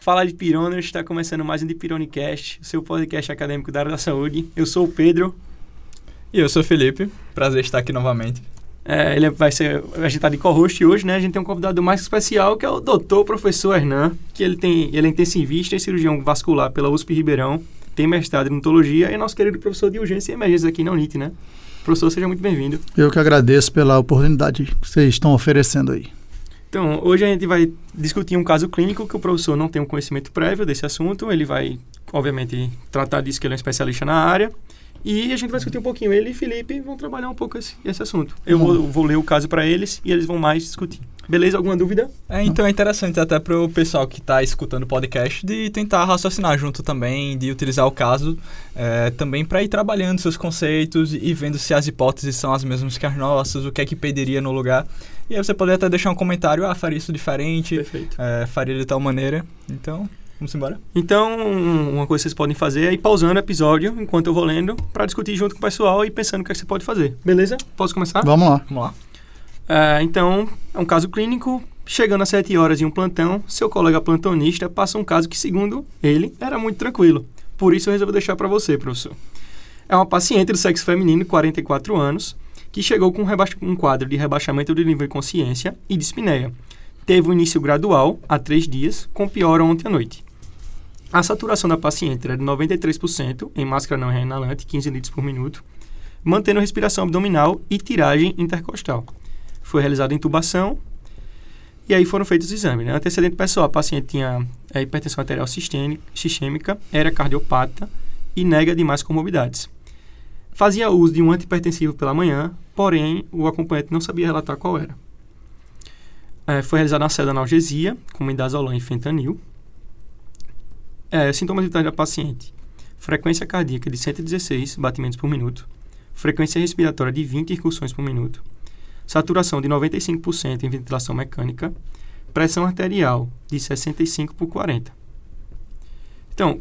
Fala de Pirona, está começando mais um Dipironecast, seu podcast acadêmico da área da saúde. Eu sou o Pedro. E eu sou o Felipe. Prazer estar aqui novamente. A gente está de co-host hoje, né? A gente tem um convidado mais especial, que é o doutor professor Hernan, que ele é intensivista e cirurgião vascular pela USP Ribeirão, tem mestrado em odontologia e é nosso querido professor de urgência e emergência aqui na UNIT, né? Professor, seja muito bem-vindo. Eu que agradeço pela oportunidade que vocês estão oferecendo aí. Então, hoje a gente vai discutir um caso clínico que o professor não tem um conhecimento prévio desse assunto. Ele vai, obviamente, tratar disso, que ele é um especialista na área. E a gente vai discutir um pouquinho. Ele e Felipe vão trabalhar um pouco esse assunto. Eu vou ler o caso para eles e eles vão mais discutir. Beleza? Alguma dúvida? Então é interessante até para o pessoal que está escutando o podcast de tentar raciocinar junto também, de utilizar o caso também para ir trabalhando seus conceitos e vendo se as hipóteses são as mesmas que as nossas, o que é que pediria no lugar. E aí você pode até deixar um comentário, faria isso diferente, faria de tal maneira. Então, vamos embora? Então, uma coisa que vocês podem fazer é ir pausando o episódio enquanto eu vou lendo para discutir junto com o pessoal e pensando o que é que você pode fazer. Beleza? Posso começar? Vamos lá. Vamos lá. Então, é um caso clínico. Chegando às 7 horas em um plantão, seu colega plantonista passa um caso que, segundo ele, era muito tranquilo. Por isso eu resolvi deixar para você, professor. É uma paciente do sexo feminino, 44 anos, que chegou com um quadro de rebaixamento do nível de consciência e dispneia. Teve um início gradual, há 3 dias, com piora ontem à noite. A saturação da paciente era de 93% em máscara não inalante, 15 litros por minuto, mantendo respiração abdominal e tiragem intercostal. Foi realizada a intubação e aí foram feitos os exames. Né? Antecedente pessoal, a paciente tinha hipertensão arterial sistêmica, era cardiopata e nega demais comorbidades. Fazia uso de um antihipertensivo pela manhã, porém o acompanhante não sabia relatar qual era. Foi realizada uma célula analgesia com midazolam e fentanil. Sintomas vitais da paciente: frequência cardíaca de 116 batimentos por minuto, frequência respiratória de 20 incursões por minuto, saturação de 95% em ventilação mecânica, pressão arterial de 65 por 40. Então,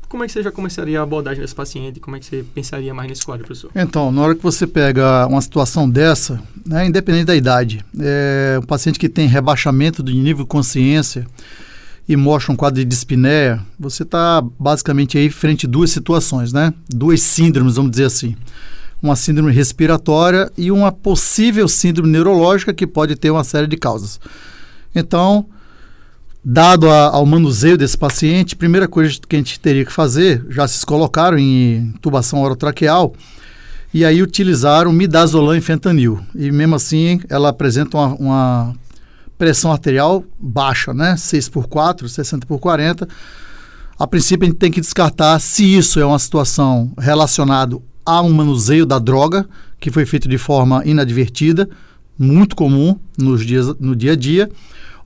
como é que você já começaria a abordagem desse paciente? Como é que você pensaria mais nesse quadro, professor? Então, na hora que você pega uma situação dessa, né, independente da idade, um paciente que tem rebaixamento de nível de consciência e mostra um quadro de dispneia, você está basicamente aí frente a 2 situações, né? 2 síndromes, vamos dizer assim. Uma síndrome respiratória e uma possível síndrome neurológica que pode ter uma série de causas. Então, dado ao manuseio desse paciente, a primeira coisa que a gente teria que fazer, já se colocaram em intubação orotraqueal, e aí utilizaram midazolam e fentanil. E mesmo assim, ela apresenta uma pressão arterial baixa, né? 6/4, 60/40. A princípio, a gente tem que descartar se isso é uma situação relacionada a um manuseio da droga, que foi feito de forma inadvertida, muito comum no dia a dia,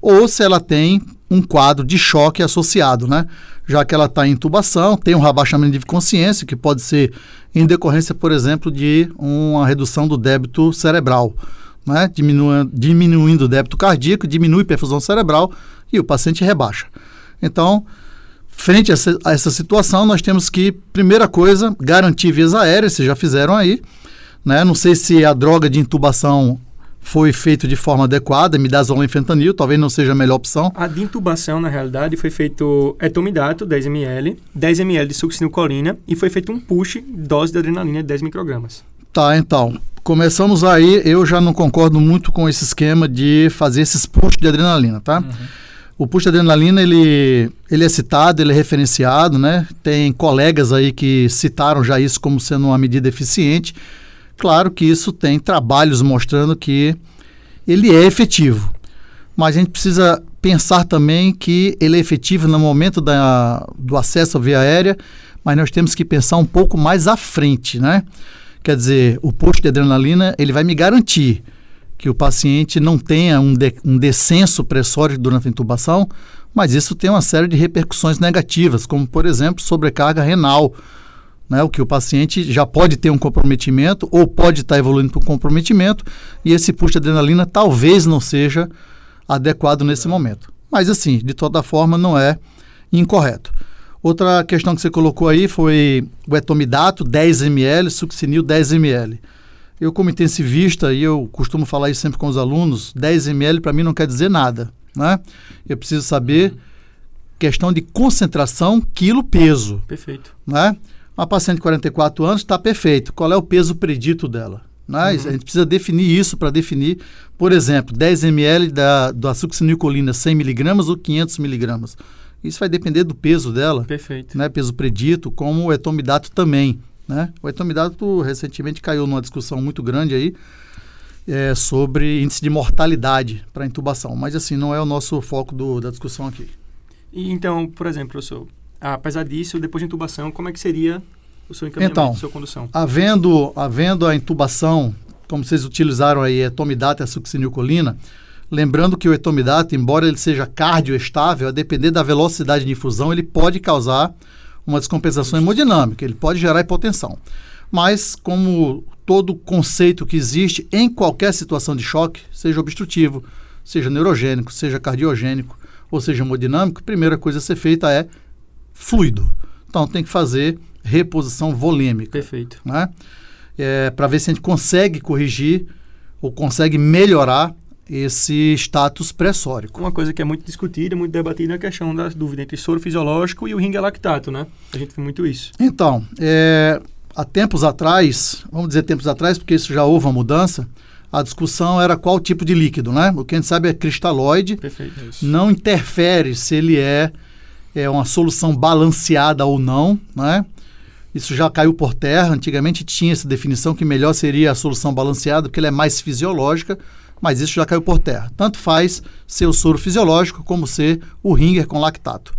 ou se ela tem um quadro de choque associado, né? Já que ela está em intubação, tem um rebaixamento de consciência, que pode ser em decorrência, por exemplo, de uma redução do débito cerebral, né? Diminuindo o débito cardíaco, diminui a perfusão cerebral e o paciente rebaixa. Então, frente a essa situação, nós temos que, primeira coisa, garantir vias aéreas, vocês já fizeram aí, né? Não sei se a droga de intubação foi feita de forma adequada, midazolam e fentanil, talvez não seja a melhor opção. A de intubação, na realidade, foi feito etomidato, 10 ml, 10 ml de succinilcolina e foi feito um push, dose de adrenalina de 10 microgramas. Tá, então, começamos aí, eu já não concordo muito com esse esquema de fazer esses push de adrenalina, tá? O push de adrenalina, ele é citado, ele é referenciado, né? Tem colegas aí que citaram já isso como sendo uma medida eficiente. Claro que isso tem trabalhos mostrando que ele é efetivo, mas a gente precisa pensar também que ele é efetivo no momento do acesso à via aérea, mas nós temos que pensar um pouco mais à frente, né? Quer dizer, o push de adrenalina, ele vai me garantir que o paciente não tenha um descenso pressório durante a intubação, mas isso tem uma série de repercussões negativas, como, por exemplo, sobrecarga renal, né? O que o paciente já pode ter um comprometimento ou pode estar evoluindo para um comprometimento e esse push de adrenalina talvez não seja adequado nesse momento. Mas, assim, de toda forma, não é incorreto. Outra questão que você colocou aí foi o etomidato, 10 ml, succinil, 10 ml. Eu, como intensivista, e eu costumo falar isso sempre com os alunos, 10 ml para mim não quer dizer nada, né? Eu preciso saber questão de concentração, quilo-peso. Perfeito. Né? Uma paciente de 44 anos está perfeito. Qual é o peso predito dela? Né? A gente precisa definir isso para definir, por exemplo, 10 ml da succinilcolina 100 mg ou 500 mg. Isso vai depender do peso dela. Perfeito. Né? Peso predito, como o etomidato também. Né? O etomidato recentemente caiu numa discussão muito grande aí sobre índice de mortalidade para intubação. Mas assim, não é o nosso foco da discussão aqui. E então, por exemplo, professor, apesar disso, depois de intubação, como é que seria o seu encaminhamento, então, a sua condução? Havendo a intubação, como vocês utilizaram aí, etomidato e a succinilcolina, lembrando que o etomidato, embora ele seja cardioestável, a depender da velocidade de infusão, ele pode causar uma descompensação hemodinâmica, ele pode gerar hipotensão. Mas, como todo conceito que existe em qualquer situação de choque, seja obstrutivo, seja neurogênico, seja cardiogênico, ou seja hemodinâmico, a primeira coisa a ser feita é fluido. Então, tem que fazer reposição volêmica. Perfeito. Né? Para ver se a gente consegue corrigir ou consegue melhorar esse status pressórico. Uma coisa que é muito discutida, muito debatida é a questão da dúvida entre soro fisiológico e o ringue lactato, né? A gente vê muito isso. Então, há tempos atrás, vamos dizer tempos atrás, porque isso já houve uma mudança, a discussão era qual tipo de líquido, né? O que a gente sabe é cristalóide. Perfeito. Isso. Não interfere se ele é uma solução balanceada ou não, né? Isso já caiu por terra. Antigamente tinha essa definição que melhor seria a solução balanceada, porque ela é mais fisiológica, mas isso já caiu por terra. Tanto faz ser o soro fisiológico como ser o Ringer com lactato,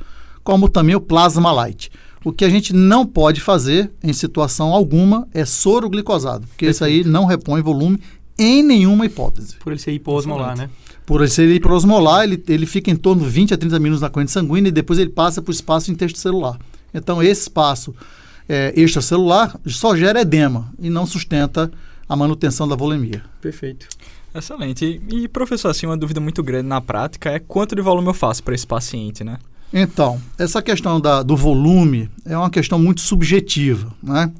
como também o plasma light. O que a gente não pode fazer em situação alguma é soro glicosado, porque isso aí não repõe volume em nenhuma hipótese. Por ele ser hiposmolar, né? Por ele ser hiposmolar, ele fica em torno de 20 a 30 minutos na corrente sanguínea e depois ele passa para o espaço intercelular. Então, esse espaço extracelular só gera edema e não sustenta a manutenção da volemia. Perfeito. Excelente. E, professor, assim, uma dúvida muito grande na prática é quanto de volume eu faço para esse paciente, né? Então, essa questão do volume é uma questão muito subjetiva, né?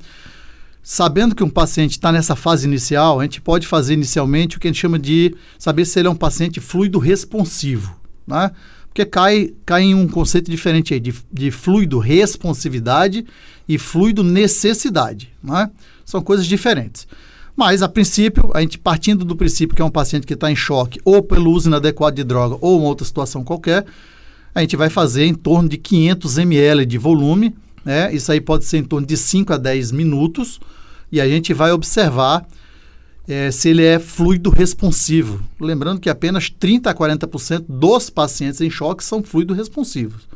Sabendo que um paciente está nessa fase inicial, a gente pode fazer inicialmente o que a gente chama de saber se ele é um paciente fluido responsivo, né? Porque cai em um conceito diferente aí, de fluido responsividade e fluido necessidade, né? São coisas diferentes. Mas, a princípio, a gente partindo do princípio que é um paciente que está em choque ou pelo uso inadequado de droga ou uma outra situação qualquer, a gente vai fazer em torno de 500 ml de volume, né? Isso aí pode ser em torno de 5 a 10 minutos e a gente vai observar se ele é fluido responsivo. Lembrando que apenas 30 a 40% dos pacientes em choque são fluido responsivos.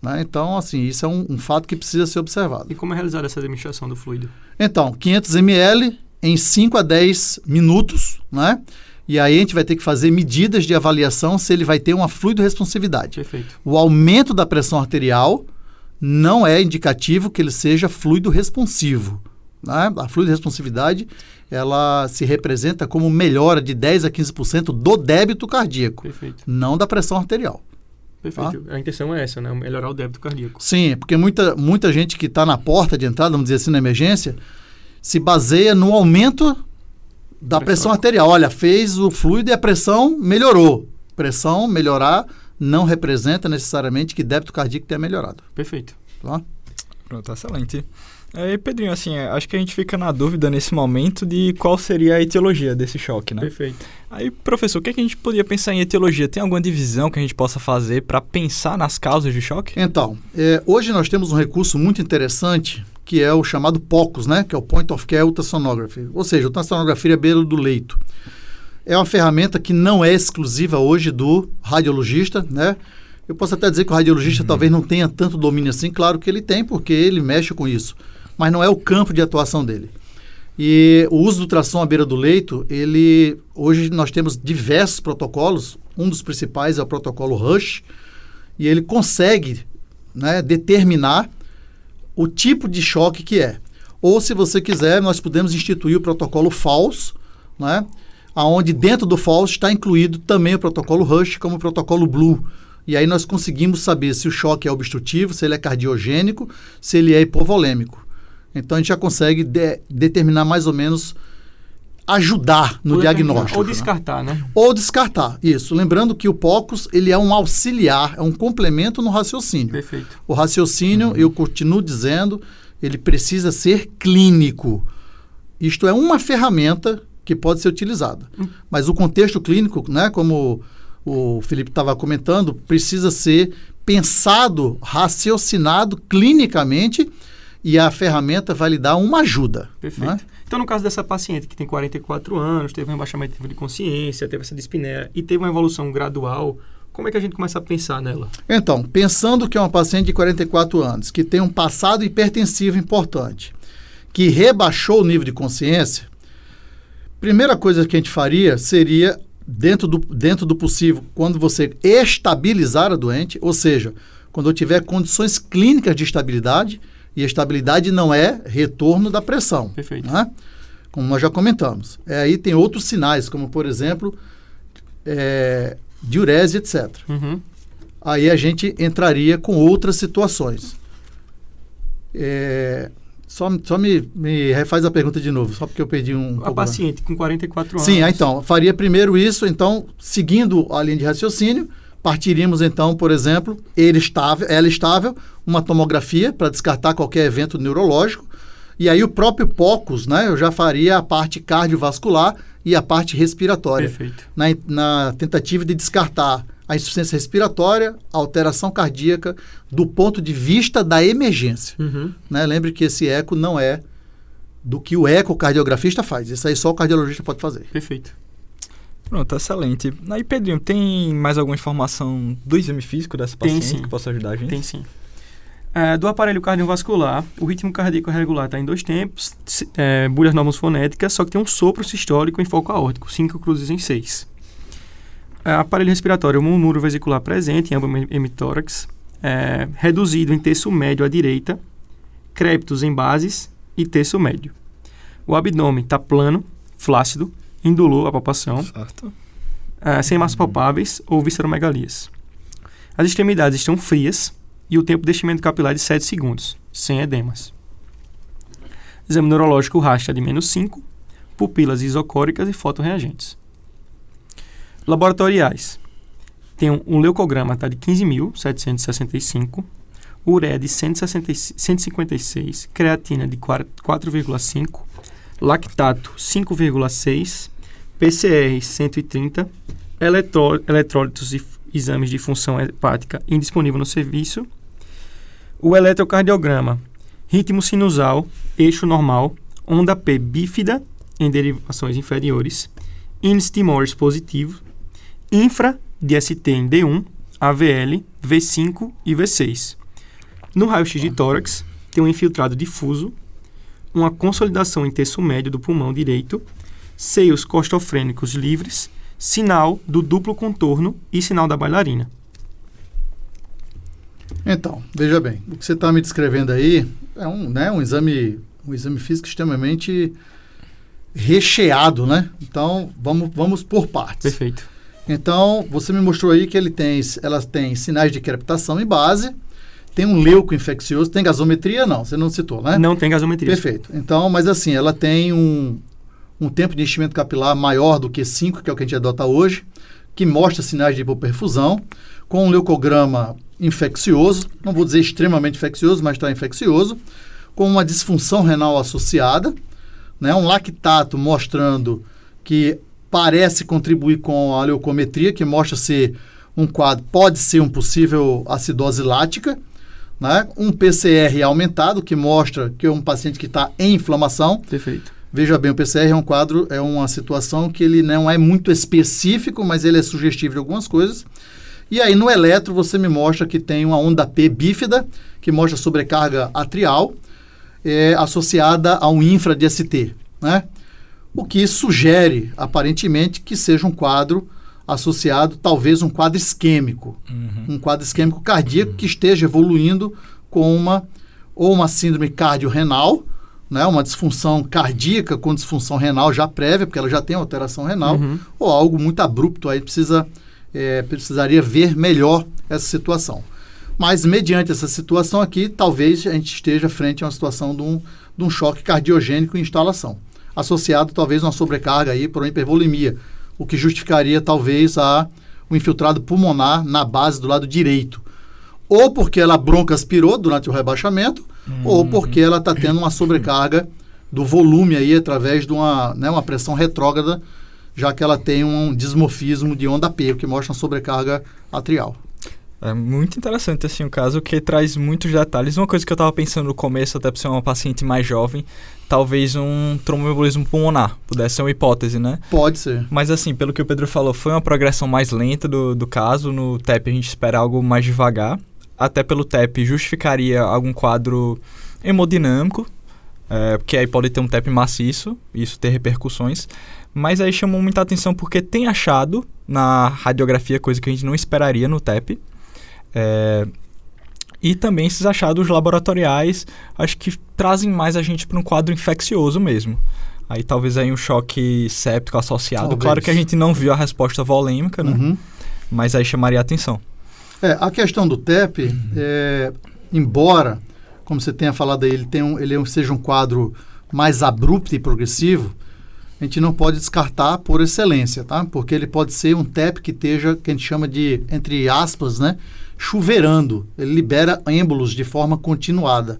Né? Então, assim, isso é um fato que precisa ser observado. E como é realizada essa administração do fluido? Então, 500 ml em 5 a 10 minutos, né? E aí a gente vai ter que fazer medidas de avaliação se ele vai ter uma fluido-responsividade. Perfeito. O aumento da pressão arterial não é indicativo que ele seja fluido-responsivo. Né? A fluido-responsividade, ela se representa como melhora de 10 a 15% do débito cardíaco, Perfeito. Não da pressão arterial. Perfeito. A intenção é essa, né? Melhorar o débito cardíaco. Sim, porque muita gente que está na porta de entrada, vamos dizer assim, na emergência, se baseia no aumento da pressão arterial. Olha, fez o fluido e a pressão melhorou. Pressão melhorar não representa necessariamente que débito cardíaco tenha melhorado. Perfeito. Tá? Pronto, excelente. E, Pedrinho, assim, acho que a gente fica na dúvida nesse momento de qual seria a etiologia desse choque, né? Perfeito. Aí, professor, o que é que a gente podia pensar em etiologia? Tem alguma divisão que a gente possa fazer para pensar nas causas de choque? Então, hoje nós temos um recurso muito interessante que é o chamado POCUS, né? Que é o Point of Care Ultrasonography, ou seja, ultrassonografia à beira do leito. É uma ferramenta que não é exclusiva hoje do radiologista, né? Eu posso até dizer que o radiologista talvez não tenha tanto domínio assim, claro que ele tem, porque ele mexe com isso, mas não é o campo de atuação dele. E o uso do ultrassom à beira do leito, hoje nós temos diversos protocolos, um dos principais é o protocolo Rush, e ele consegue, né, determinar o tipo de choque que é. Ou, se você quiser, nós podemos instituir o protocolo FALS, né, onde dentro do FALS está incluído também o protocolo Rush como o protocolo Blue. E aí nós conseguimos saber se o choque é obstrutivo, se ele é cardiogênico, se ele é hipovolêmico. Então, a gente já consegue determinar mais ou menos ajudar no diagnóstico. Ou descartar, né? Ou descartar, isso. Lembrando que o POCUS, ele é um auxiliar, é um complemento no raciocínio. Perfeito. O raciocínio, eu continuo dizendo, ele precisa ser clínico. Isto é uma ferramenta que pode ser utilizada. Mas o contexto clínico, né, como o Felipe estava comentando, precisa ser pensado, raciocinado clinicamente, e a ferramenta vai lhe dar uma ajuda. Perfeito. Né? Então, no caso dessa paciente que tem 44 anos, teve um rebaixamento de nível de consciência, teve essa dispneia e teve uma evolução gradual, como é que a gente começa a pensar nela? Então, pensando que é uma paciente de 44 anos, que tem um passado hipertensivo importante, que rebaixou o nível de consciência, primeira coisa que a gente faria seria, dentro do possível, quando você estabilizar a doente, ou seja, quando eu tiver condições clínicas de estabilidade, e a estabilidade não é retorno da pressão. Perfeito. Né? Como nós já comentamos. Aí tem outros sinais, como, por exemplo, diurese, etc. Uhum. Aí a gente entraria com outras situações. Só me refaz a pergunta de novo, só porque eu perdi um... A paciente com 44 anos. Sim, então, faria primeiro isso, então, seguindo a linha de raciocínio, partiríamos, então, por exemplo, ela estável, uma tomografia para descartar qualquer evento neurológico, e aí o próprio POCUS, né, eu já faria a parte cardiovascular e a parte respiratória. Perfeito. Na tentativa de descartar a insuficiência respiratória, a alteração cardíaca, do ponto de vista da emergência. Uhum. Né? Lembre que esse eco não é do que o ecocardiografista faz, isso aí só o cardiologista pode fazer. Perfeito. Pronto, excelente. Aí, Pedrinho, tem mais alguma informação do exame físico dessa paciente que possa ajudar a gente? Tem sim. Do aparelho cardiovascular, o ritmo cardíaco regular está em 2 tempos, bulhas normais fonéticas, só que tem um sopro sistólico em foco aórtico, 5 cruzes em 6. Aparelho respiratório, murmúrio vesicular presente em ambos hemitórax, reduzido em terço médio à direita, crépitos em bases e terço médio. O abdômen está plano, flácido, indolor a palpação, Certo. Sem massas palpáveis ou visceromegalias. As extremidades estão frias e o tempo de enchimento capilar de 7 segundos, sem edemas. Exame neurológico racha de -5, pupilas isocóricas e fotorreagentes. Laboratoriais. Tem um leucograma tá, de 15.765, ureia de 156, creatina de 4,5, lactato 5,6, PCR 130, eletrólitos e exames de função hepática indisponível no serviço. O eletrocardiograma, ritmo sinusal, eixo normal, onda P bífida em derivações inferiores, índice de Morris positivo, infra de ST em D1, AVL, V5 e V6. No raio-x de tórax, tem um infiltrado difuso, uma consolidação em terço médio do pulmão direito, seios costofrênicos livres, sinal do duplo contorno e sinal da bailarina. Então, veja bem, o que você está me descrevendo aí é um exame físico extremamente recheado, né? Então, vamos por partes. Perfeito. Então, você me mostrou aí que ela tem sinais de crepitação em base, tem um leuco infeccioso, tem gasometria? Não, você não citou, né? Não tem gasometria. Perfeito. então, mas assim, ela tem um tempo de enchimento capilar maior do que 5, que é o que a gente adota hoje, que mostra sinais de hipoperfusão, com um leucograma infeccioso, não vou dizer extremamente infeccioso, mas está infeccioso, com uma disfunção renal associada, né, um lactato mostrando que parece contribuir com a leucometria, que mostra ser um quadro, pode ser um possível acidose lática, né, um PCR aumentado, que mostra que é um paciente que está em inflamação. Perfeito. Veja bem, o PCR é um quadro, é uma situação que ele não é muito específico, mas ele é sugestivo de algumas coisas. E aí no eletro você me mostra que tem uma onda P bífida, que mostra sobrecarga atrial, associada a um infra de ST, né? O que sugere, aparentemente, que seja um quadro associado, talvez um quadro isquêmico, um quadro isquêmico cardíaco que esteja evoluindo com uma síndrome cardiorrenal, né, uma disfunção cardíaca com disfunção renal já prévia, porque ela já tem alteração renal, ou algo muito abrupto, aí precisaria ver melhor essa situação. Mas, mediante essa situação aqui, talvez a gente esteja frente a uma situação de um choque cardiogênico em instalação. associado talvez a uma sobrecarga aí por uma hipervolemia, o que justificaria talvez o infiltrado pulmonar na base do lado direito. Ou porque ela broncoaspirou durante o rebaixamento, ou porque ela está tendo uma sobrecarga do volume aí através de uma pressão retrógrada, já que ela tem um dismorfismo de onda P, o que mostra uma sobrecarga atrial. É muito interessante assim o caso, que traz muitos detalhes. Uma coisa que eu estava pensando no começo, até por ser uma paciente mais jovem, talvez um tromboembolismo pulmonar, pudesse ser uma hipótese, né? Pode ser. Mas assim, pelo que o Pedro falou, foi uma progressão mais lenta do caso. No TEP a gente espera algo mais devagar. Até pelo TEP justificaria algum quadro hemodinâmico, porque aí pode ter um TEP maciço, isso ter repercussões. Mas aí chamou muita atenção porque tem achado na radiografia, coisa que a gente não esperaria no TEP. E também esses achados laboratoriais, acho que trazem mais a gente para um quadro infeccioso mesmo. Aí talvez aí um choque séptico associado. Talvez. Claro que a gente não viu a resposta volêmica, né? Mas aí chamaria a atenção. A questão do TEP, embora, como você tenha falado aí, ele seja um quadro mais abrupto e progressivo, a gente não pode descartar por excelência, tá? Porque ele pode ser um TEP que esteja, que a gente chama de, entre aspas, né, chuveirando. Ele libera êmbolos de forma continuada,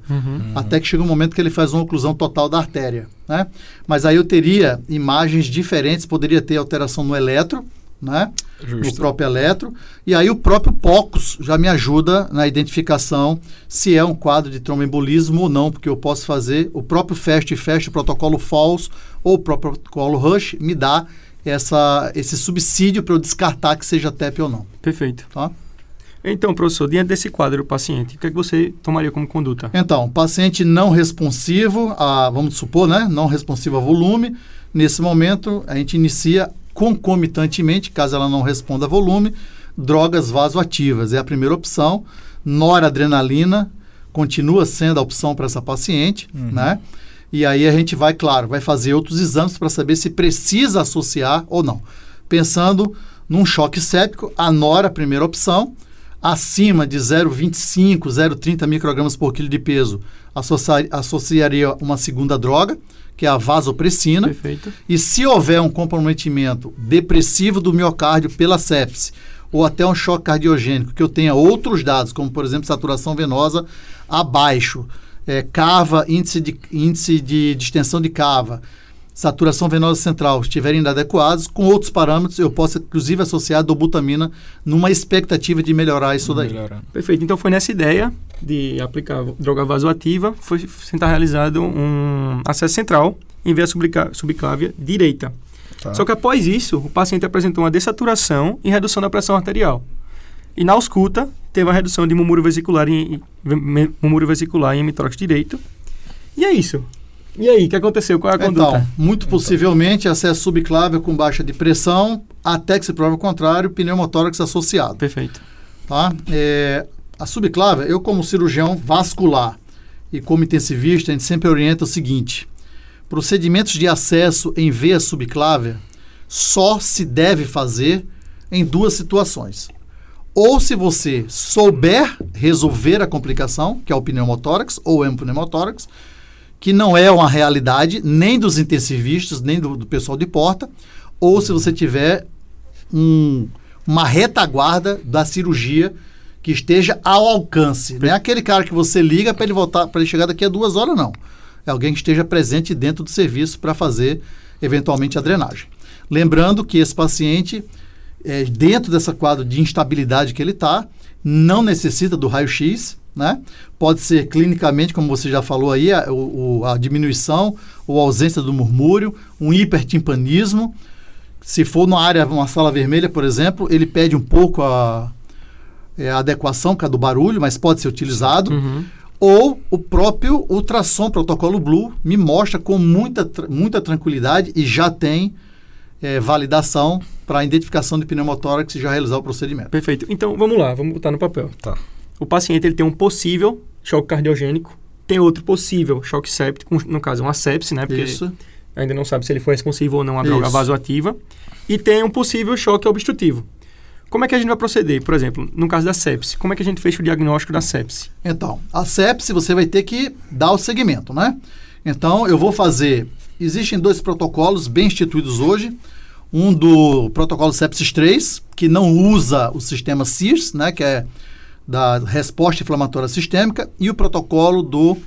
até que chega um momento que ele faz uma oclusão total da artéria, né? Mas aí eu teria imagens diferentes, poderia ter alteração no eletro, né? Justo. O próprio eletro, e aí o próprio POCUS já me ajuda na identificação se é um quadro de tromboembolismo ou não, porque eu posso fazer o próprio FAST, o protocolo FALS ou o próprio protocolo RUSH me dá esse subsídio para eu descartar que seja TEP ou não. Perfeito. Tá? Então, professor, diante desse quadro do paciente, o que é que você tomaria como conduta? Então, paciente não responsivo vamos supor, né, não responsivo a volume, nesse momento a gente inicia concomitantemente, caso ela não responda a volume, drogas vasoativas. É a primeira opção. Noradrenalina continua sendo a opção para essa paciente, né? E aí a gente vai fazer outros exames para saber se precisa associar ou não. Pensando num choque séptico, a nora, primeira opção, acima de 0,25, 0,30 microgramas por quilo de peso, associaria uma segunda droga, que é a vasopressina. Perfeito. E se houver um comprometimento depressivo do miocárdio pela sepse, ou até um choque cardiogênico, que eu tenha outros dados, como, por exemplo, saturação venosa abaixo, cava, índice de distensão de cava, saturação venosa central, estiverem inadequados, com outros parâmetros, eu posso, inclusive, associar a dobutamina numa expectativa de melhorar isso daí. Perfeito. Então, foi nessa ideia de aplicar droga vasoativa, foi tentar realizado um acesso central em veia subclávia direita. Tá. Só que após isso, o paciente apresentou uma dessaturação e redução da pressão arterial. E na ausculta, teve uma redução de murmúrio vesicular em hemitórax direito. E é isso. E aí, o que aconteceu? Qual é a conduta? Então, muito possivelmente, acesso subclávio com baixa de pressão, até que se prove o contrário, pneumotórax associado. Perfeito. Tá? A subclávia, eu como cirurgião vascular e como intensivista, a gente sempre orienta o seguinte: procedimentos de acesso em veia subclávia só se deve fazer em duas situações. Ou se você souber resolver a complicação, que é o pneumotórax ou o hemopneumotórax, que não é uma realidade nem dos intensivistas, nem do pessoal de porta, ou se você tiver uma retaguarda da cirurgia que esteja ao alcance. Não é aquele cara que você liga para ele voltar, para ele chegar daqui a 2 horas, não. É alguém que esteja presente dentro do serviço para fazer, eventualmente, a drenagem. Lembrando que esse paciente, dentro dessa quadro de instabilidade que ele está, não necessita do raio-x, né? Pode ser clinicamente, como você já falou aí, a diminuição ou ausência do murmúrio, um hipertimpanismo. Se for uma sala vermelha, por exemplo, ele pede um pouco a adequação do barulho, mas pode ser utilizado. Ou o próprio ultrassom protocolo Blue me mostra com muita tranquilidade e já tem validação para a identificação de pneumotórax e já realizar o procedimento. Perfeito. Então, vamos lá, vamos botar no papel. Tá. O paciente ele tem um possível choque cardiogênico, tem outro possível choque séptico, no caso uma sepse, né? Porque Isso. ainda não sabe se ele foi responsivo ou não à droga Isso. vasoativa. E tem um possível choque obstrutivo. Como é que a gente vai proceder? Por exemplo, no caso da sepse, como é que a gente fecha o diagnóstico da sepse? Então, a sepse você vai ter que dar o segmento, né? Então, eu vou fazer existem 2 protocolos bem instituídos hoje. Um do protocolo Sepsis 3, que não usa o sistema CIRS, né, que é da resposta inflamatória sistêmica, e o protocolo do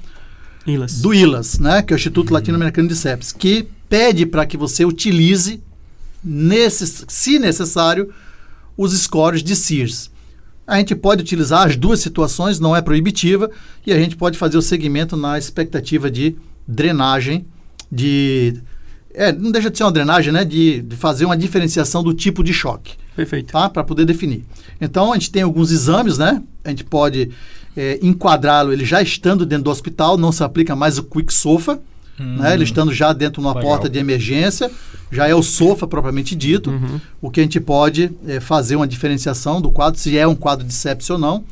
ILAS, né, que é o Instituto Latino-Americano de Sepsis, que pede para que você utilize, se necessário, os scores de CIRS. A gente pode utilizar as 2 situações, não é proibitiva, e a gente pode fazer o segmento na expectativa de drenagem, não deixa de ser uma drenagem, né, de fazer uma diferenciação do tipo de choque. Perfeito. Tá? Para poder definir. Então, a gente tem alguns exames, né? A gente pode enquadrá-lo, ele já estando dentro do hospital, não se aplica mais o Quick SOFA, né? Ele estando já dentro de uma porta de emergência, já é o SOFA propriamente dito, o que a gente pode fazer uma diferenciação do quadro, se é um quadro de sepsis ou não.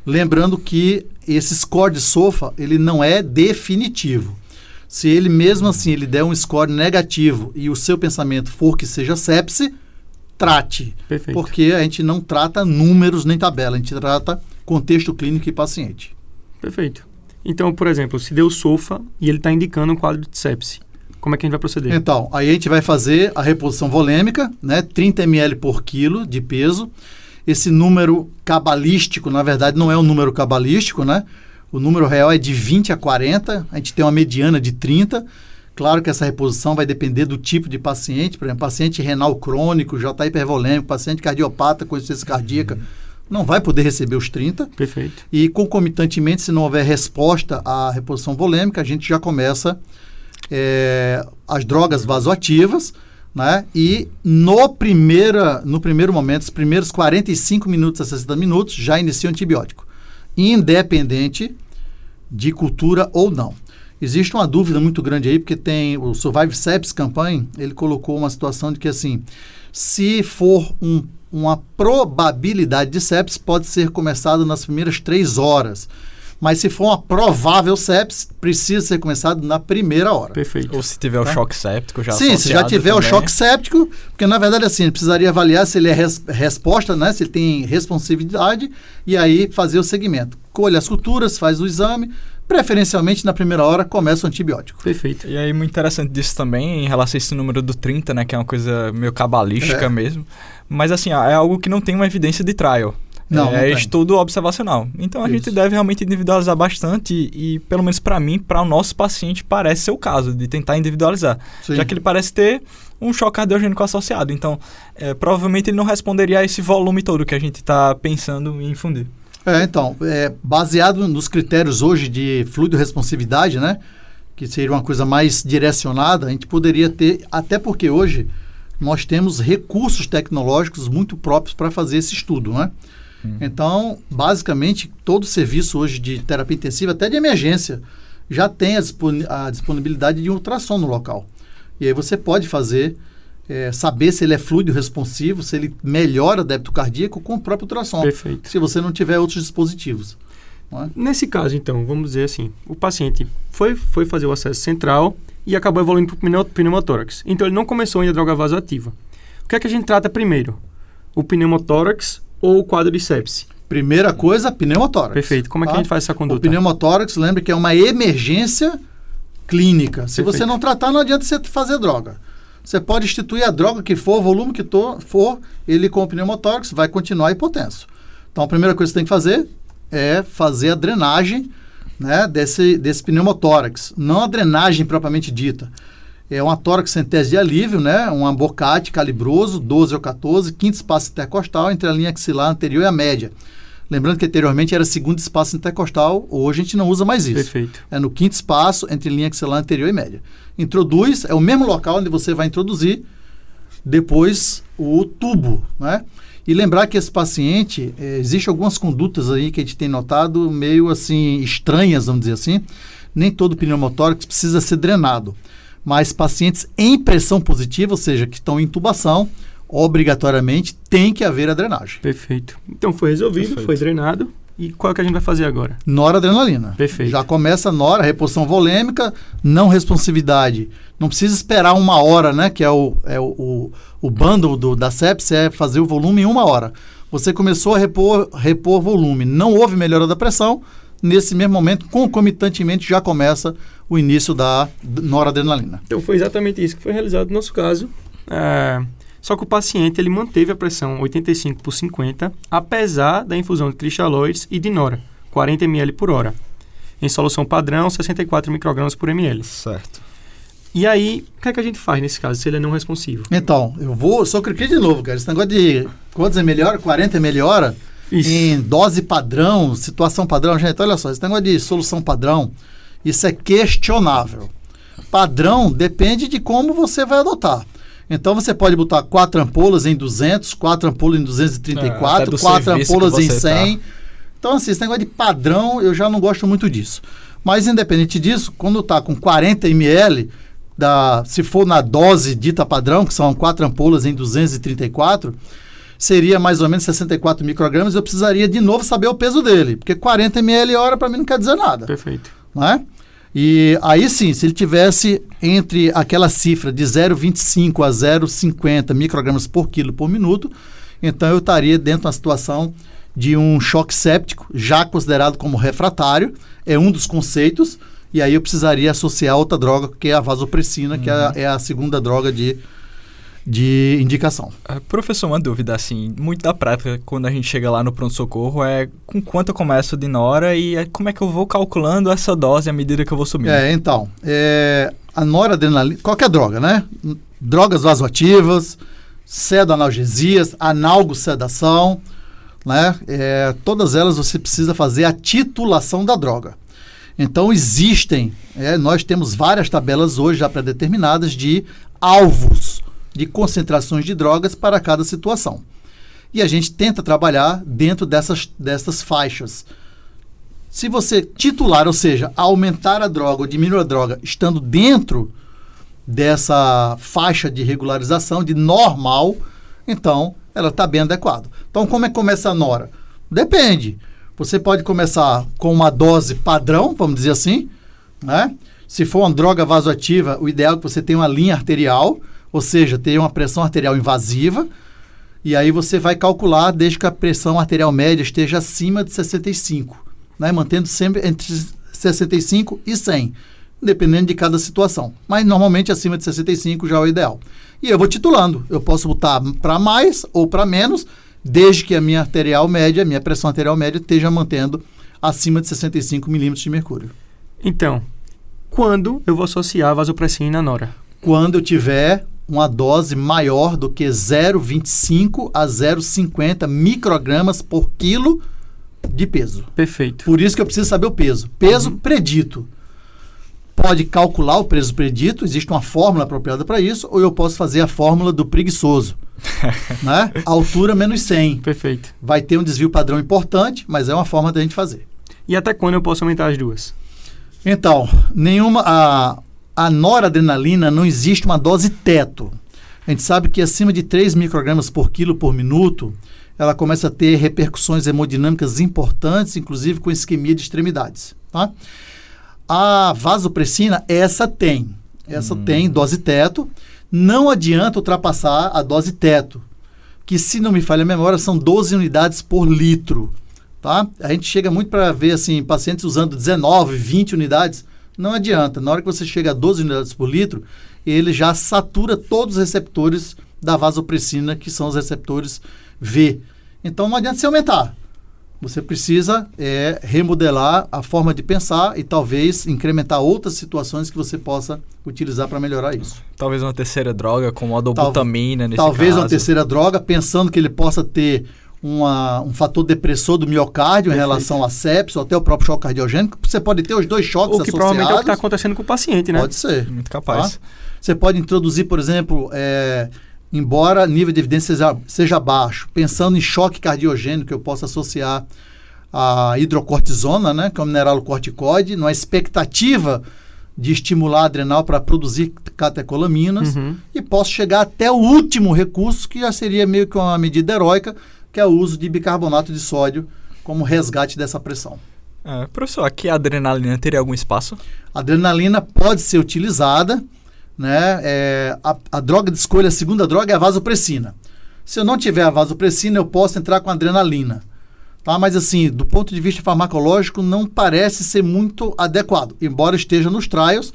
Lembrando que esse score de SOFA, ele não é definitivo. Se ele mesmo assim ele der um score negativo e o seu pensamento for que seja sepse, trate. Perfeito. Porque a gente não trata números nem tabela, a gente trata contexto clínico e paciente. Perfeito. Então, por exemplo, se deu SOFA e ele está indicando um quadro de sepse, como é que a gente vai proceder? Então, aí a gente vai fazer a reposição volêmica, né, 30 ml por quilo de peso. Esse número cabalístico, na verdade, não é um número cabalístico, né? O número real é de 20 a 40, a gente tem uma mediana de 30. Claro que essa reposição vai depender do tipo de paciente. Por exemplo, paciente renal crônico, já está hipervolêmico, paciente cardiopata com insuficiência cardíaca, não vai poder receber os 30. Perfeito. E concomitantemente, se não houver resposta à reposição volêmica, a gente já começa as drogas vasoativas, né? E no primeiro momento, os primeiros 45 minutos a 60 minutos, já inicia o antibiótico, independente de cultura ou não. Existe uma dúvida muito grande aí, porque tem o Survive Sepsis Campaign, ele colocou uma situação de que, assim, se for uma probabilidade de sepsis, pode ser começado nas primeiras 3 horas. Mas se for uma provável sepsis, precisa ser começado na primeira hora. Perfeito. Ou se tiver o choque séptico já associado. Sim, se já tiver também o choque séptico, porque na verdade assim, ele precisaria avaliar se ele é resposta, né, se ele tem responsividade, e aí fazer o segmento. Colhe as culturas, faz o exame, preferencialmente na primeira hora começa o antibiótico. Perfeito. E aí muito interessante disso também, em relação a esse número do 30, né, que é uma coisa meio cabalística mesmo. Mas assim, é algo que não tem uma evidência de trial. Não estudo observacional. Então a gente deve realmente individualizar bastante e pelo menos para mim, para o nosso paciente, parece ser o caso de tentar individualizar. Sim. Já que ele parece ter um choque cardiogênico associado. Então, provavelmente ele não responderia a esse volume todo que a gente está pensando em infundir. Então, baseado nos critérios hoje de fluido-responsividade, né, que seria uma coisa mais direcionada, a gente poderia ter, até porque hoje nós temos recursos tecnológicos muito próprios para fazer esse estudo, né? Então, basicamente, todo serviço hoje de terapia intensiva, até de emergência, já tem a disponibilidade de um ultrassom no local. E aí você pode fazer, saber se ele é fluido responsivo, se ele melhora o débito cardíaco com o próprio ultrassom. Perfeito. Se você não tiver outros dispositivos. Não é? Nesse caso, então, vamos dizer assim, o paciente foi fazer o acesso central e acabou evoluindo para o pneumotórax. Então, ele não começou ainda a droga vasoativa. O que é que a gente trata primeiro? O pneumotórax ou o quadro de sepse? Primeira coisa, pneumotórax. Perfeito. Como é que a gente faz essa conduta? O pneumotórax, lembre que é uma emergência clínica. Se você não tratar, não adianta você fazer droga. Você pode instituir a droga que for, o volume que for, ele com o pneumotórax vai continuar hipotenso. Então, a primeira coisa que você tem que fazer é fazer a drenagem, né, desse pneumotórax. Não a drenagem propriamente dita. É uma tórax sem tese de alívio, né? Um abocate calibroso, 12 ou 14, quinto espaço intercostal entre a linha axilar anterior e a média. Lembrando que anteriormente era segundo espaço intercostal, hoje a gente não usa mais isso. Perfeito. É no quinto espaço entre linha axilar anterior e média. Introduz, é o mesmo local onde você vai introduzir depois o tubo, né? E lembrar que esse paciente, existem algumas condutas aí que a gente tem notado meio assim estranhas, vamos dizer assim. Nem todo pneumotórax precisa ser drenado. Mas pacientes em pressão positiva, ou seja, que estão em intubação, obrigatoriamente tem que haver a drenagem. Perfeito. Então foi resolvido, foi drenado. E qual é que a gente vai fazer agora? Noradrenalina. Perfeito. Já começa a reposição volêmica, não responsividade. Não precisa esperar 1 hora, né? Que é o bundle da sepse, é fazer o volume em 1 hora. Você começou a repor volume, não houve melhora da pressão, nesse mesmo momento, concomitantemente, já começa o início da noradrenalina. Então foi exatamente isso que foi realizado no nosso caso. Só que o paciente ele manteve a pressão 85/50, apesar da infusão de cristalóides e de nora, 40 ml por hora. Em solução padrão, 64 microgramas por ml. Certo. E aí, o que é que a gente faz nesse caso, se ele é não responsivo? Então, eu sou cri-cri de novo, cara. Esse negócio de quantos ml hora? 40 ml hora? Isso. Em dose padrão, situação padrão. Gente, olha só, esse negócio de solução padrão, isso é questionável. Padrão depende de como você vai adotar. Então, você pode botar 4 ampolas em 200, 4 ampolas em 234, 4 ampolas em 100. Então, assim, esse negócio de padrão, eu já não gosto muito disso. Mas, independente disso, quando está com 40 ml, se for na dose dita padrão, que são 4 ampolas em 234, seria mais ou menos 64 microgramas. Eu precisaria de novo saber o peso dele, porque 40 ml hora para mim não quer dizer nada. Perfeito. Não é? E aí sim, se ele tivesse entre aquela cifra de 0,25 a 0,50 microgramas por quilo por minuto, então eu estaria dentro de uma situação de um choque séptico, já considerado como refratário, é um dos conceitos, e aí eu precisaria associar outra droga, que é a vasopressina, que é a segunda droga de indicação. Professor, uma dúvida, assim, muito da prática, quando a gente chega lá no pronto-socorro, é com quanto eu começo de nora e como é que eu vou calculando essa dose à medida que eu vou subindo? Então, a noradrenalina, qualquer droga, né? Drogas vasoativas, pseudoanalgesias, analgosedação, né? Todas elas você precisa fazer a titulação da droga. Então, nós temos várias tabelas hoje já pré-determinadas de alvos de concentrações de drogas para cada situação. E a gente tenta trabalhar dentro dessas faixas. Se você titular, ou seja, aumentar a droga ou diminuir a droga, estando dentro dessa faixa de regularização, de normal, então ela está bem adequada. Então, como é que começa a nora? Depende. Você pode começar com uma dose padrão, vamos dizer assim, né? Se for uma droga vasoativa, o ideal é que você tenha uma linha arterial, ou seja, tenha uma pressão arterial invasiva, e aí você vai calcular desde que a pressão arterial média esteja acima de 65, né? Mantendo sempre entre 65 e 100, dependendo de cada situação. Mas normalmente acima de 65 já é o ideal. E eu vou titulando. Eu posso botar para mais ou para menos, desde que a minha pressão arterial média esteja mantendo acima de 65 milímetros de mercúrio. Então, quando eu vou associar a vasopressina à nora? Quando eu tiver uma dose maior do que 0,25 a 0,50 microgramas por quilo de peso. Perfeito. Por isso que eu preciso saber o peso. Peso predito. Pode calcular o peso predito, existe uma fórmula apropriada para isso, ou eu posso fazer a fórmula do preguiçoso. Né? Altura menos 100. Perfeito. Vai ter um desvio padrão importante, mas é uma forma da gente fazer. E até quando eu posso aumentar as duas? Então, a noradrenalina não existe uma dose teto. A gente sabe que acima de 3 microgramas por quilo por minuto, ela começa a ter repercussões hemodinâmicas importantes, inclusive com isquemia de extremidades. Tá? A vasopressina, essa tem dose teto. Não adianta ultrapassar a dose teto, que, se não me falha a memória, são 12 unidades por litro. Tá? A gente chega muito para ver assim, pacientes usando 19, 20 unidades. Não adianta. Na hora que você chega a 12 unidades por litro, ele já satura todos os receptores da vasopressina, que são os receptores V. Então, não adianta você aumentar. Você precisa remodelar a forma de pensar e talvez incrementar outras situações que você possa utilizar para melhorar isso. Talvez uma terceira droga, como a dobutamina nesse talvez caso. Uma terceira droga, pensando que ele possa ter um fator depressor do miocárdio. Perfeito. Em relação a sepsis ou até o próprio choque cardiogênico. Você pode ter os dois choques associados. O que provavelmente é o que está acontecendo com o paciente, né? Pode ser. Muito capaz. Tá? Você pode introduzir, por exemplo, embora nível de evidência seja baixo, pensando em choque cardiogênico, eu posso associar a hidrocortisona, né, que é um mineralocorticoide, numa expectativa de estimular a adrenal para produzir catecolaminas, e posso chegar até o último recurso, que já seria meio que uma medida heróica, que é o uso de bicarbonato de sódio como resgate dessa pressão. Professor, aqui a adrenalina teria algum espaço? A adrenalina pode ser utilizada, né? A droga de escolha, a segunda droga é a vasopressina. Se eu não tiver a vasopressina, eu posso entrar com a adrenalina. Tá? Mas assim, do ponto de vista farmacológico, não parece ser muito adequado, embora esteja nos trials,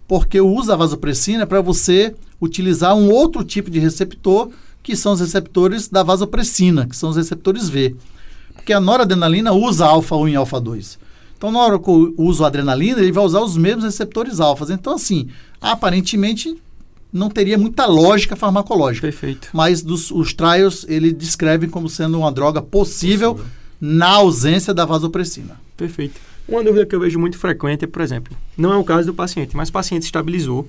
porque o uso da vasopressina é para você utilizar um outro tipo de receptor, que são os receptores da vasopressina, que são os receptores V. Porque a noradrenalina usa alfa-1 e alfa-2. Então, na hora que eu uso a adrenalina, ele vai usar os mesmos receptores alfas. Então, assim, aparentemente, não teria muita lógica farmacológica. Perfeito. Mas os trials, ele descrevem como sendo uma droga possível na ausência da vasopressina. Perfeito. Uma dúvida que eu vejo muito frequente é, por exemplo, não é o caso do paciente, mas o paciente estabilizou.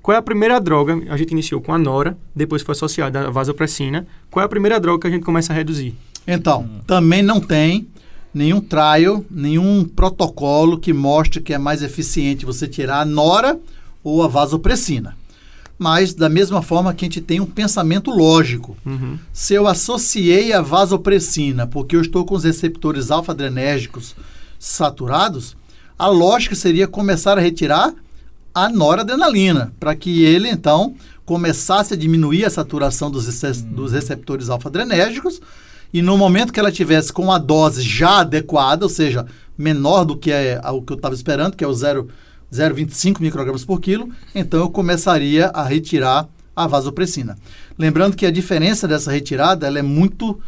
Qual é a primeira droga? A gente iniciou com a nora, depois foi associada à vasopressina. Qual é a primeira droga que a gente começa a reduzir? Então, também não tem nenhum trial, nenhum protocolo que mostre que é mais eficiente você tirar a nora ou a vasopressina. Mas, da mesma forma que a gente tem um pensamento lógico. Uhum. Se eu associei a vasopressina porque eu estou com os receptores alfa-adrenérgicos saturados, a lógica seria começar a retirar a noradrenalina, para que ele, então, começasse a diminuir a saturação dos receptores alfa-adrenérgicos, e no momento que ela tivesse com a dose já adequada, ou seja, menor do que o que eu estava esperando, que é o 0,25 microgramas por quilo, então eu começaria a retirar a vasopressina. Lembrando que a diferença dessa retirada ela é muito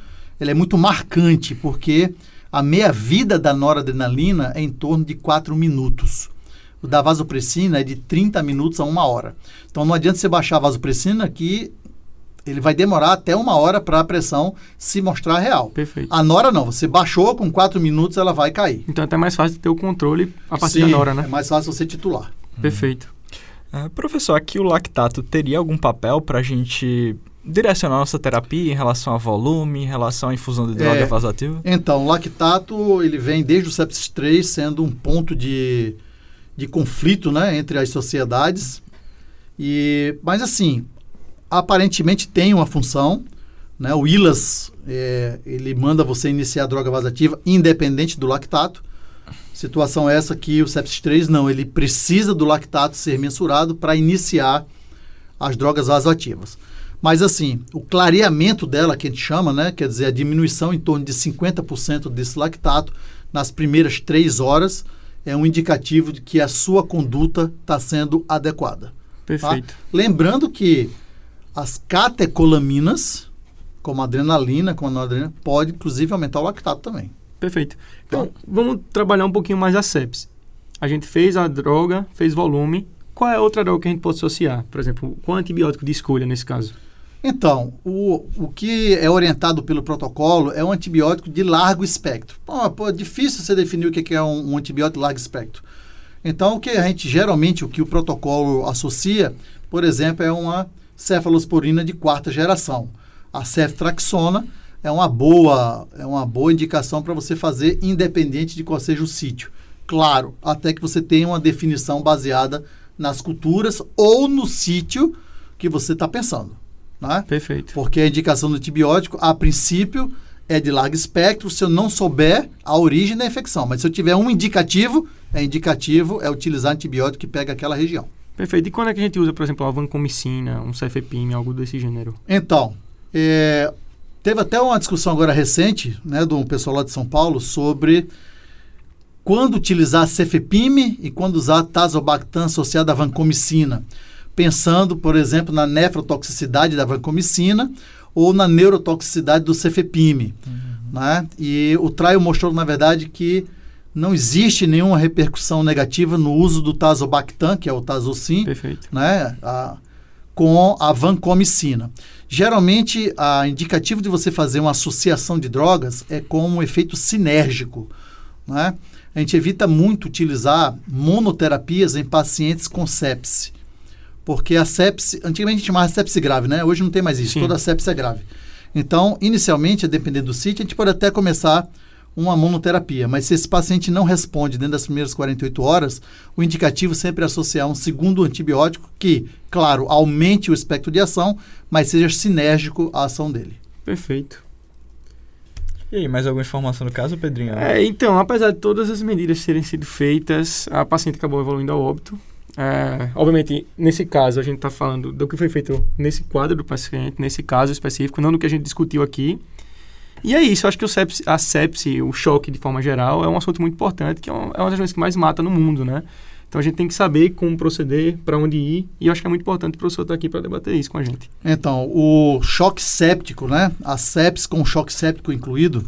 marcante, porque a meia-vida da noradrenalina é em torno de 4 minutos. O da vasopressina é de 30 minutos a 1 hora. Então não adianta você baixar a vasopressina que ele vai demorar até 1 hora para a pressão se mostrar real. Perfeito. A nora não, você baixou, com 4 minutos ela vai cair. Então é até mais fácil ter o controle a partir da Sim, nora, né? é mais fácil você titular. Perfeito. Professor, aqui o lactato teria algum papel para a gente direcionar nossa terapia em relação a volume, em relação à infusão de droga vasoativa? Então, o lactato ele vem desde o sepsis 3 sendo um ponto de conflito, né, entre as sociedades. Mas assim, aparentemente tem uma função, né? O ILAS, ele manda você iniciar a droga vasoativa independente do lactato. Situação essa que o sepsis 3 não, ele precisa do lactato ser mensurado para iniciar as drogas vasoativas. Mas assim, o clareamento dela, que a gente chama, né? Quer dizer, a diminuição em torno de 50% desse lactato nas primeiras 3 horas, é um indicativo de que a sua conduta está sendo adequada. Perfeito. Tá? Lembrando que as catecolaminas, como a adrenalina, como a noradrenalina, pode inclusive aumentar o lactato também. Perfeito. Então, vamos trabalhar um pouquinho mais a sepse. A gente fez a droga, fez volume. Qual é a outra droga que a gente pode associar? Por exemplo, qual antibiótico de escolha nesse caso? Então, o que é orientado pelo protocolo é um antibiótico de largo espectro. É difícil você definir o que é um antibiótico de largo espectro. Então, o que a gente geralmente, o que o protocolo associa, por exemplo, é uma cefalosporina de 4ª geração. A ceftraxona é uma boa indicação para você fazer independente de qual seja o sítio. Claro, até que você tenha uma definição baseada nas culturas ou no sítio que você está pensando. Né? Perfeito. Porque a indicação do antibiótico, a princípio, é de largo espectro se eu não souber a origem da infecção. Mas se eu tiver um indicativo é utilizar antibiótico que pega aquela região. Perfeito. E quando é que a gente usa, por exemplo, a vancomicina, um cefepime, algo desse gênero? Então, teve até uma discussão agora recente, né, de um pessoal lá de São Paulo, sobre quando utilizar cefepime e quando usar tazobactam associado à vancomicina. Pensando, por exemplo, na nefrotoxicidade da vancomicina ou na neurotoxicidade do cefepime. Né? E o trial mostrou, na verdade, que não existe nenhuma repercussão negativa no uso do tazobactam, que é o tazocin, né? Com a vancomicina. Geralmente, a indicativo de você fazer uma associação de drogas é com um efeito sinérgico. Né? A gente evita muito utilizar monoterapias em pacientes com sepse. Porque a sepse, antigamente a gente chamava sepse grave, né? Hoje não tem mais isso, Sim. Toda sepse é grave. Então, inicialmente, a depender do sítio, a gente pode até começar uma monoterapia, mas se esse paciente não responde dentro das primeiras 48 horas, o indicativo sempre é associar um segundo antibiótico que, claro, aumente o espectro de ação, mas seja sinérgico à ação dele. Perfeito. E aí, mais alguma informação no caso, Pedrinho? Então, apesar de todas as medidas terem sido feitas, a paciente acabou evoluindo ao óbito. Obviamente, nesse caso, a gente está falando do que foi feito nesse quadro do paciente, nesse caso específico, não do que a gente discutiu aqui. E é isso, eu acho que a sepse, o choque de forma geral, é um assunto muito importante, que é uma das doenças que mais mata no mundo, né? Então a gente tem que saber como proceder, para onde ir, e eu acho que é muito importante o professor estar aqui para debater isso com a gente. Então, o choque séptico, né? A sepse com o choque séptico incluído,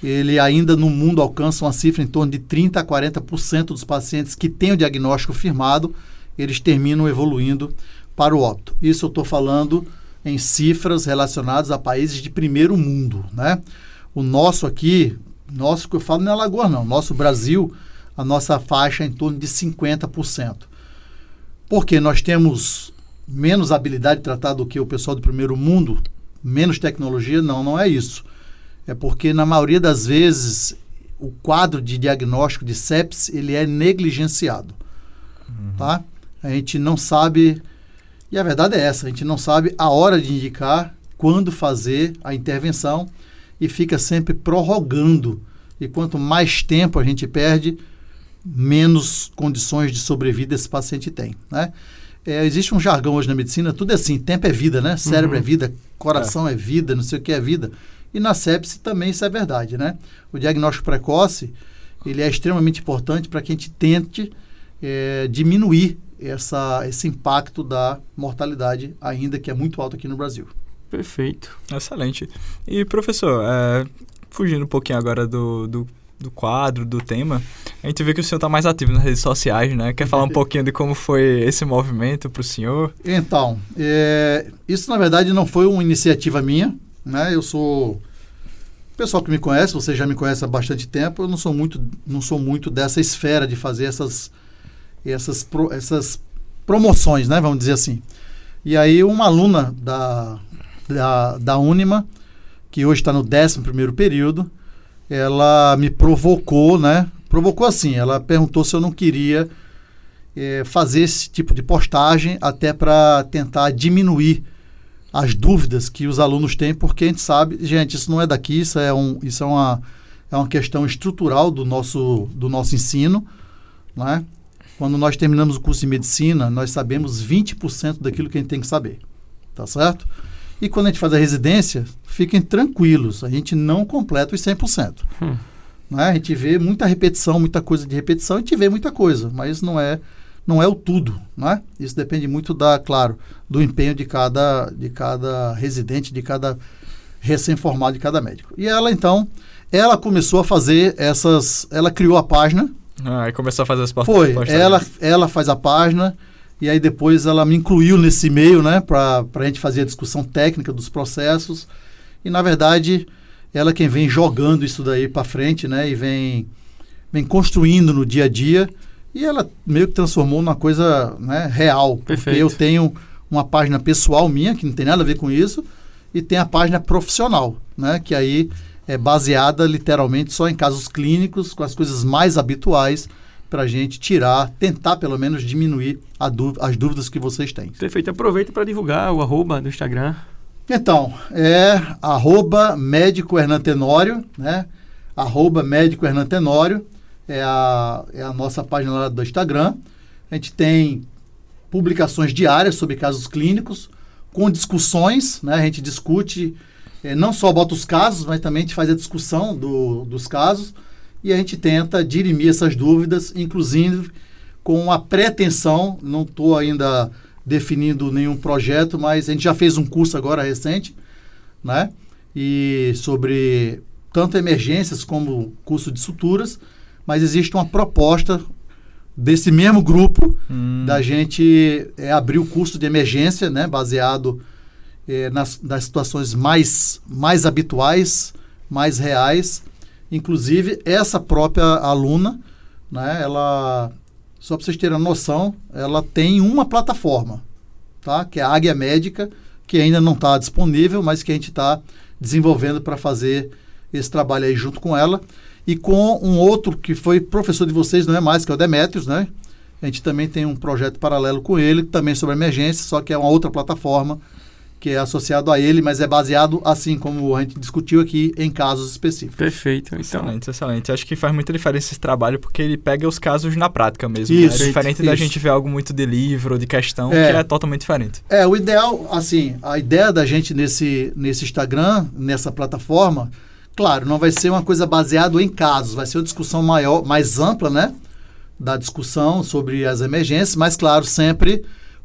ele ainda no mundo alcança uma cifra em torno de 30% a 40% dos pacientes que têm o diagnóstico firmado, eles terminam evoluindo para o óbito. Isso eu estou falando em cifras relacionadas a países de primeiro mundo, né? O nosso aqui, que eu falo não é Alagoas não, nosso Brasil, a nossa faixa é em torno de 50%. Porque nós temos menos habilidade de tratar do que o pessoal do primeiro mundo, menos tecnologia? Não é isso. É porque, na maioria das vezes, o quadro de diagnóstico de sepse, ele é negligenciado. Tá? A gente não sabe, e a verdade é essa, a gente não sabe a hora de indicar, quando fazer a intervenção, e fica sempre prorrogando. E quanto mais tempo a gente perde, menos condições de sobrevida esse paciente tem, né? Existe um jargão hoje na medicina, tudo é assim, tempo é vida, né? Cérebro é vida, coração é vida, não sei o que é vida. E na sepse também isso é verdade, né? O diagnóstico precoce, ele é extremamente importante para que a gente tente diminuir esse impacto da mortalidade, ainda que é muito alto aqui no Brasil. Perfeito. Excelente. E, professor, fugindo um pouquinho agora do quadro, do tema, a gente vê que o senhor está mais ativo nas redes sociais, né? Quer falar um pouquinho de como foi esse movimento para o senhor? Então, isso na verdade não foi uma iniciativa minha, né? Eu sou... O pessoal que me conhece, você já me conhece há bastante tempo, eu não sou muito dessa esfera de fazer essas promoções, né? Vamos dizer assim. E aí uma aluna da Unima, que hoje está no 11º período, ela me provocou, né? Provocou assim, ela perguntou se eu não queria fazer esse tipo de postagem até para tentar diminuir as dúvidas que os alunos têm, porque a gente sabe, gente, isso não é daqui, isso é uma questão estrutural do nosso ensino, né? Quando nós terminamos o curso de medicina, nós sabemos 20% daquilo que a gente tem que saber, tá certo? E quando a gente faz a residência, fiquem tranquilos, a gente não completa os 100%. Né? A gente vê muita repetição, muita coisa de repetição, a gente vê muita coisa, mas não é o tudo. Né? Isso depende muito, do empenho de cada residente, de cada recém-formado, de cada médico. E ela, então, começou a fazer ela criou a página. E começou a fazer as postagens. Ela faz a página. E aí depois ela me incluiu nesse meio, né, para a gente fazer a discussão técnica dos processos. E, na verdade, ela é quem vem jogando isso daí para frente, né, e vem construindo no dia a dia. E ela meio que transformou numa coisa, né, real. Perfeito. Porque eu tenho uma página pessoal minha, que não tem nada a ver com isso, e tem a página profissional, né, que aí é baseada literalmente só em casos clínicos, com as coisas mais habituais, para a gente tentar pelo menos diminuir as dúvidas que vocês têm. Perfeito. Aproveita para divulgar o @ do Instagram. Então, @médico Hernan Tenório, né? @médico Hernan Tenório é a nossa página lá do Instagram. A gente tem publicações diárias sobre casos clínicos, com discussões, né? A gente discute, não só bota os casos, mas também a gente faz a discussão dos casos. E a gente tenta dirimir essas dúvidas, inclusive com a pretensão, não estou ainda definindo nenhum projeto, mas a gente já fez um curso agora recente, né? E sobre tanto emergências como curso de suturas, mas existe uma proposta desse mesmo grupo da gente abrir o curso de emergência, né? Baseado nas situações mais habituais, mais reais. Inclusive, essa própria aluna, né, ela, só para vocês terem uma noção, ela tem uma plataforma, tá, que é a Águia Médica, que ainda não está disponível, mas que a gente está desenvolvendo para fazer esse trabalho aí junto com ela. E com um outro que foi professor de vocês, não é mais, que é o Demetrios, né? A gente também tem um projeto paralelo com ele, também sobre emergência, só que é uma outra plataforma que é associado a ele, mas é baseado, assim como a gente discutiu aqui, em casos específicos. Perfeito. Então, excelente. Acho que faz muita diferença esse trabalho, porque ele pega os casos na prática mesmo. Isso, né? É diferente da gente ver algo muito de livro, de questão, que é totalmente diferente. O ideal, assim, a ideia da gente nesse Instagram, nessa plataforma, Claro, não vai ser uma coisa baseada em casos, vai ser uma discussão maior, mais ampla, né? Da discussão sobre as emergências, mas, claro, sempre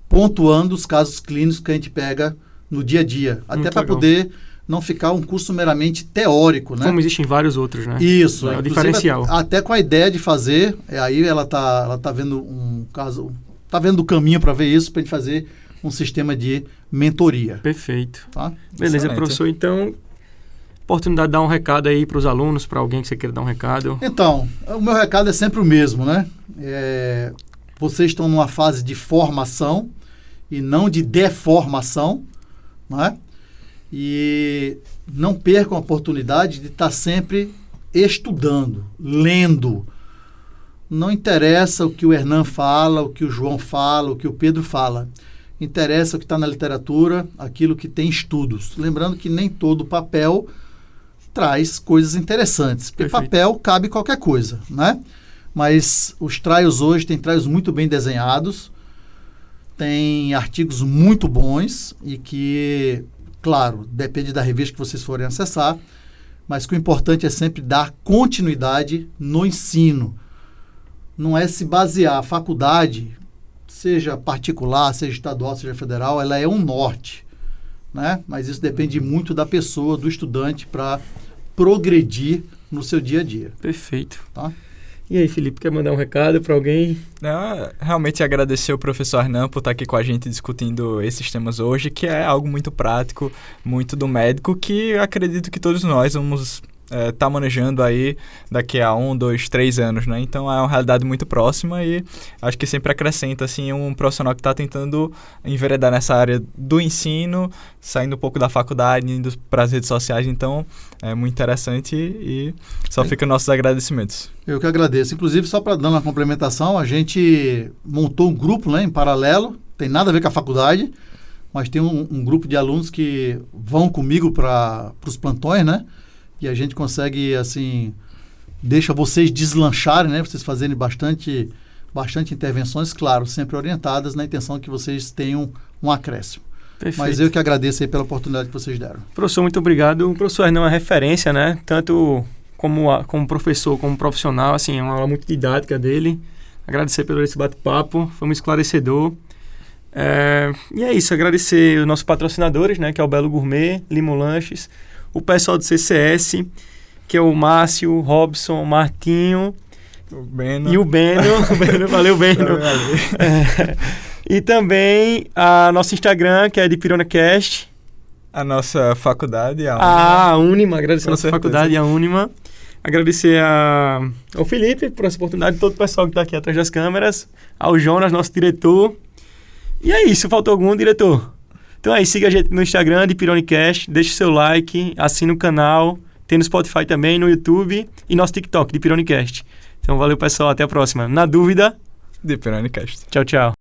pontuando os casos clínicos que a gente pega no dia a dia. Até para poder não ficar um curso meramente teórico, né? Como existem vários outros, né? Isso. É o diferencial. Até com a ideia de fazer, aí ela tá vendo um caso, tá vendo o caminho para ver isso, para a gente fazer um sistema de mentoria. Perfeito. Tá? Beleza, Excelente. professor. Então, oportunidade de dar um recado aí para os alunos, para alguém que você queira dar um recado. Então, o meu recado é sempre o mesmo, né? Vocês estão numa fase de formação e não de deformação, né? E não percam a oportunidade de estar sempre estudando, lendo. Não interessa o que o Hernan fala, o que o João fala, o que o Pedro fala. Interessa o que está na literatura, aquilo que tem estudos. Lembrando que nem todo papel traz coisas interessantes. Porque Perfeito. papel cabe qualquer coisa, né? Mas os trials hoje têm trials muito bem desenhados, tem artigos muito bons e que, claro, depende da revista que vocês forem acessar, mas que o importante é sempre dar continuidade no ensino. Não é se basear. A faculdade, seja particular, seja estadual, seja federal, ela é um norte, né? Mas isso depende muito da pessoa, do estudante, para progredir no seu dia a dia. Perfeito. Tá? E aí, Felipe, quer mandar um recado para alguém? Realmente agradecer o professor Hernan por estar aqui com a gente discutindo esses temas hoje, que é algo muito prático, muito do médico, que acredito que todos nós vamos estar manejando aí daqui a 1, 2, 3 anos, né? Então é uma realidade muito próxima e acho que sempre acrescenta assim, um profissional que está tentando enveredar nessa área do ensino, saindo um pouco da faculdade, indo para as redes sociais. Então é muito interessante e só fica nossos agradecimentos. Eu que agradeço. Inclusive, só para dar uma complementação, a gente montou um grupo, né, em paralelo, tem nada a ver com a faculdade, mas tem um grupo de alunos que vão comigo para os plantões, né? E a gente consegue, assim, deixa vocês deslancharem, né? Vocês fazerem bastante intervenções, claro, sempre orientadas na intenção que vocês tenham um acréscimo. Perfeito. Mas eu que agradeço aí pela oportunidade que vocês deram. Professor, muito obrigado. O professor Hernan é uma referência, né? Tanto como professor, como profissional, assim, é uma aula muito didática dele. Agradecer pelo esse bate-papo, foi muito esclarecedor. E é isso, agradecer os nossos patrocinadores, né? Que é o Belo Gourmet, Limo Lanches, o pessoal do CCS, que é o Márcio, o Robson, o Martinho e o Beno. Valeu, Beno. E também a nosso Instagram, que é de PironaCast. A nossa faculdade, a Unima, agradecer a nossa certeza. faculdade e a Unima. Agradecer ao Felipe por essa oportunidade, todo o pessoal que está aqui atrás das câmeras, ao Jonas, nosso diretor. E é isso, faltou algum, diretor? Então aí, siga a gente no Instagram de PironaCast, deixe seu like, assine o canal, tem no Spotify também, no YouTube e nosso TikTok de PironaCast. Então valeu, pessoal, até a próxima. Na dúvida, de PironaCast. tchau, tchau.